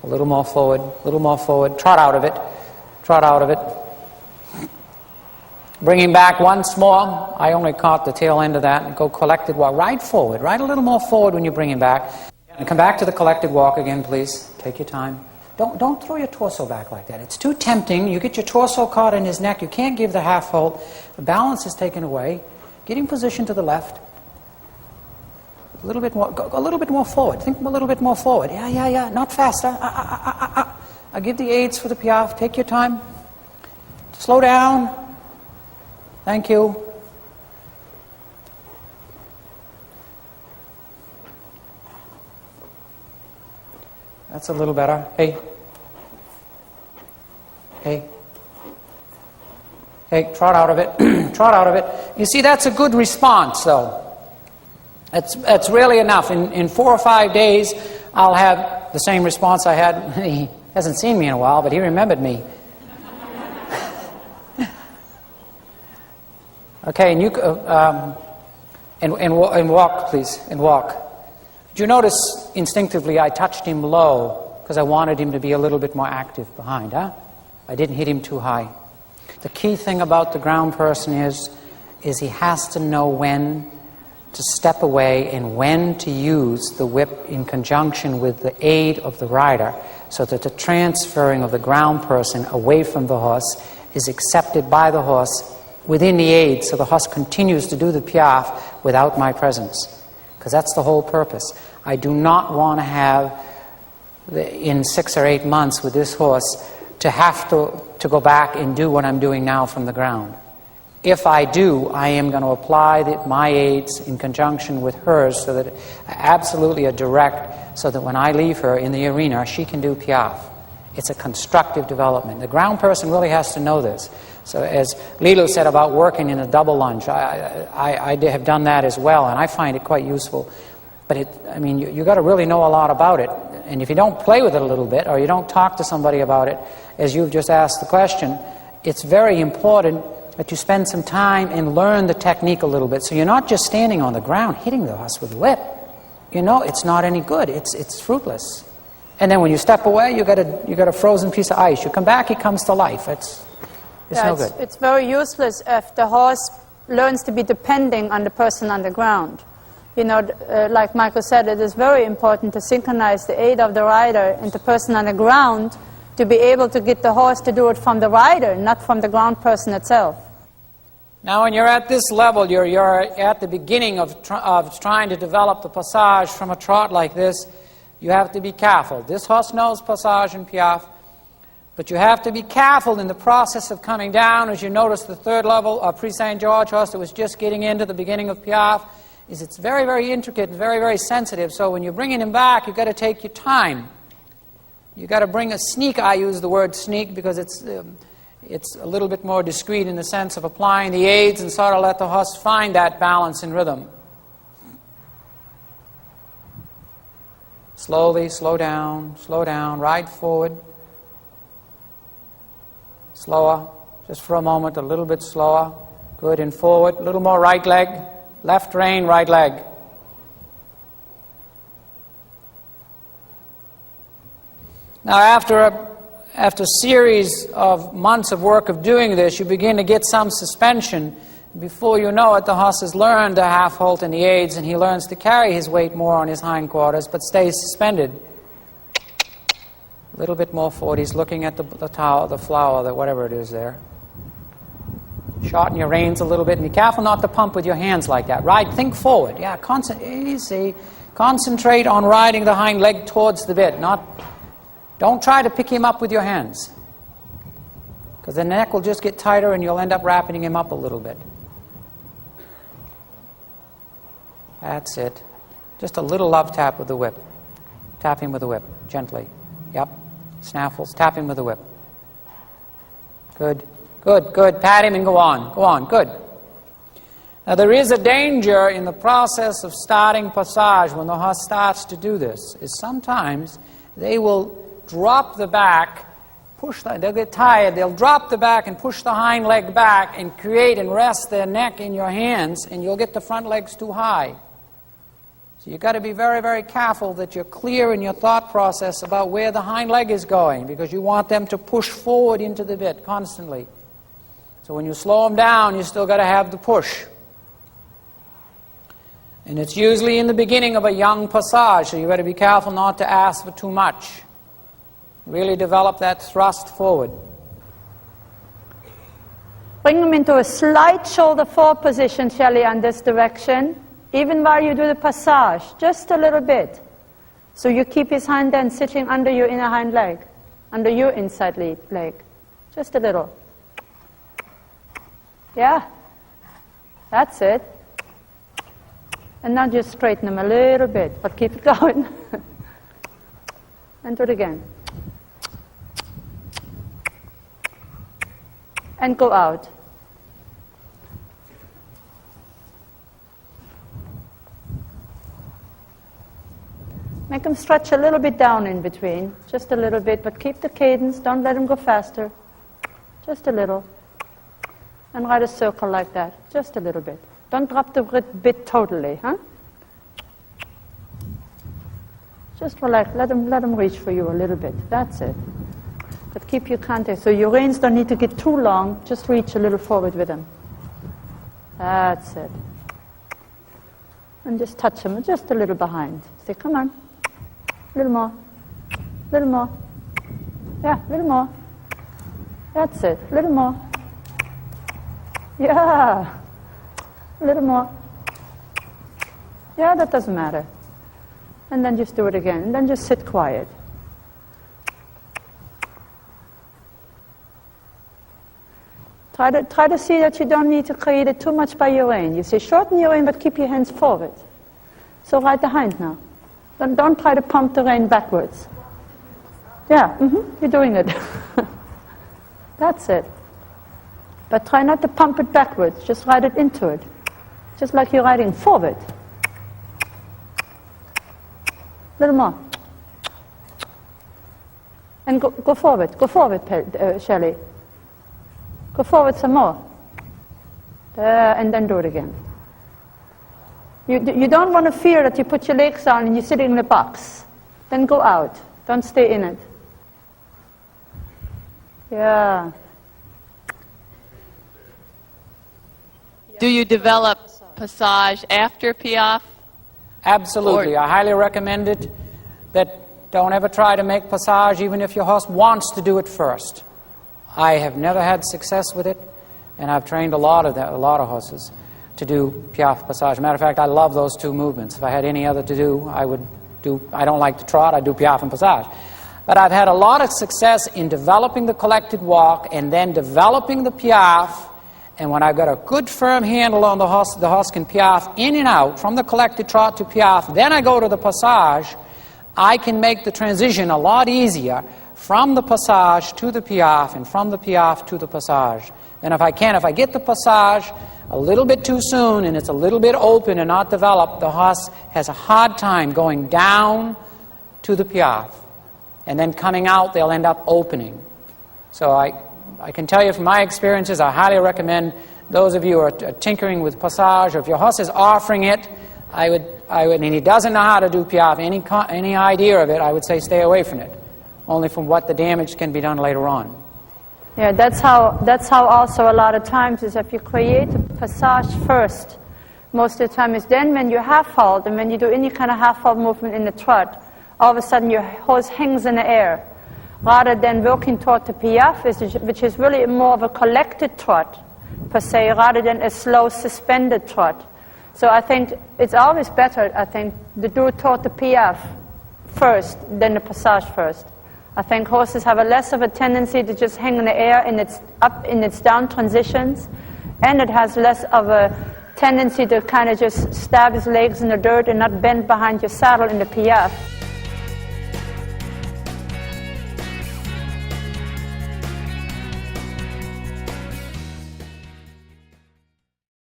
A little more forward, a little more forward. Trot out of it. Trot out of it. Bring him back once more. I only caught the tail end of that. And go collected walk. Right forward. Right a little more forward when you bring him back. And come back to the collected walk again, please. Take your time. Don't throw your torso back like that. It's too tempting. You get your torso caught in his neck. You can't give the half halt. The balance is taken away. Get in position to the left. A little bit more. Go a little bit more forward. Think a little bit more forward. Yeah. Not faster. I give the aids for the Piaffe. Take your time. Slow down. Thank you. That's a little better. Hey. Hey, trot out of it. Trot out of it. You see, that's a good response, though. That's really enough. In 4 or 5 days, I'll have the same response I had. He hasn't seen me in a while, but he remembered me. Okay, and you and walk, please, and walk. Did you notice instinctively I touched him low because I wanted him to be a little bit more active behind, huh? I didn't hit him too high. The key thing about the ground person is he has to know when to step away and when to use the whip in conjunction with the aid of the rider so that the transferring of the ground person away from the horse is accepted by the horse within the aid, so the horse continues to do the Piaffe without my presence. Because that's the whole purpose. I do not want to have, in 6 or 8 months with this horse, to have to go back and do what I'm doing now from the ground. If I do, I am going to apply my aids in conjunction with hers so that absolutely a direct, so that when I leave her in the arena, she can do Piaffe. It's a constructive development. The ground person really has to know this. So as Lilo said about working in a double lunge, I have done that as well, and I find it quite useful. But you got to really know a lot about it. And if you don't play with it a little bit, or you don't talk to somebody about it, as you've just asked the question, it's very important that you spend some time and learn the technique a little bit. So you're not just standing on the ground hitting the horse with a whip. You know, it's not any good. It's fruitless. And then when you step away, you got a frozen piece of ice. You come back, he comes to life. It's no good. It's very useless if the horse learns to be depending on the person on the ground. You know, like Michael said, it is very important to synchronize the aid of the rider and the person on the ground to be able to get the horse to do it from the rider, not from the ground person itself. Now, when you're at this level, you're at the beginning of trying to develop the passage from a trot like this. You have to be careful. This horse knows passage and Piaffe, but you have to be careful in the process of coming down. As you notice, the third level of Pre-St. George horse that was just getting into the beginning of Piaffe, it's very, very intricate and very, very sensitive. So when you're bringing him back, you've got to take your time. You've got to bring a sneak. I use the word sneak because it's a little bit more discreet in the sense of applying the aids and sort of let the horse find that balance and rhythm. Slowly, slow down, ride forward. Slower, just for a moment, a little bit slower. Good, and forward, a little more right leg. Left rein, right leg. Now, after a series of months of work of doing this, you begin to get some suspension. Before you know it, the horse has learned to half halt in the aids, and he learns to carry his weight more on his hindquarters, but stays suspended. A little bit more forward. He's looking at the towel, the flower, whatever it is there. Shorten your reins a little bit, and be careful not to pump with your hands like that. Ride, think forward. Yeah, easy. Concentrate on riding the hind leg towards the bit. Don't try to pick him up with your hands, because the neck will just get tighter, and you'll end up wrapping him up a little bit. That's it. Just a little love tap with the whip. Tap him with the whip, gently. Yep. Snaffles. Tap him with the whip. Good. Good. Pat him and go on. Good. Now, there is a danger in the process of starting passage when the horse starts to do this, is sometimes they will drop the back, they'll get tired, they'll drop the back and push the hind leg back and create and rest their neck in your hands, and you'll get the front legs too high. So you've got to be very, very careful that you're clear in your thought process about where the hind leg is going, because you want them to push forward into the bit constantly. So when you slow them down, you still got to have the push. And it's usually in the beginning of a young passage, so you've got to be careful not to ask for too much. Really develop that thrust forward. Bring them into a slight shoulder forward position, Shelley, on this direction, even while you do the passage, just a little bit. So you keep his hind end sitting under your inner hind leg, under your inside leg. Just a little. Yeah, that's it. And now just straighten them a little bit, but keep it going. And do it again. And go out. Make them stretch a little bit down in between, just a little bit, but keep the cadence, don't let them go faster. Just a little. And write a circle like that, just a little bit. Don't drop the bit totally, huh? Just relax, let them reach for you a little bit, that's it. But keep your contact, so your reins don't need to get too long, just reach a little forward with them. That's it. And just touch them, just a little behind. Say, come on, a little more, a little more. Yeah, a little more. That's it, a little more. Yeah, a little more. Yeah, that doesn't matter. And then just do it again, and then just sit quiet. Try to see that you don't need to create it too much by your rein. You say, shorten your rein, but keep your hands forward. So right behind now. Don't try to pump the rein backwards. Yeah, you're doing it. That's it. But try not to pump it backwards, just ride it into it. Just like you're riding forward. A little more. And go forward, Shelley. Go forward some more. And then do it again. You don't want to fear that you put your legs on and you're sitting in the box. Then go out. Don't stay in it. Yeah. Do you develop passage after Piaffe? Absolutely. I highly recommend it. That don't ever try to make passage even if your horse wants to do it first. I have never had success with it, and I've trained a lot of horses to do Piaffe passage. Matter of fact, I love those two movements. If I had any other to do, I would do, I don't like to trot, I do Piaffe and passage. But I've had a lot of success in developing the collected walk and then developing the Piaffe. And when I've got a good firm handle on the horse can Piaffe in and out from the collected trot to Piaffe, then I go to the passage, I can make the transition a lot easier from the passage to the Piaffe and from the Piaffe to the passage. And if I get the passage a little bit too soon and it's a little bit open and not developed, the horse has a hard time going down to the Piaffe. And then coming out, they'll end up opening. So I can tell you from my experiences, I highly recommend those of you who are tinkering with passage, or if your horse is offering it, I would, and he doesn't know how to do Piaffe, any idea of it, I would say stay away from it. Only from what the damage can be done later on. Yeah, that's how also a lot of times is if you create a passage first, most of the time is then when you half halt, and when you do any kind of half halt movement in the trot, all of a sudden your horse hangs in the air. Rather than working toward the Piaffe, which is really more of a collected trot, per se, rather than a slow suspended trot. So I think it's always better, to do it toward the Piaffe first than the passage first. I think horses have a less of a tendency to just hang in the air in its up, in its down transitions, and it has less of a tendency to kind of just stab his legs in the dirt and not bend behind your saddle in the Piaffe.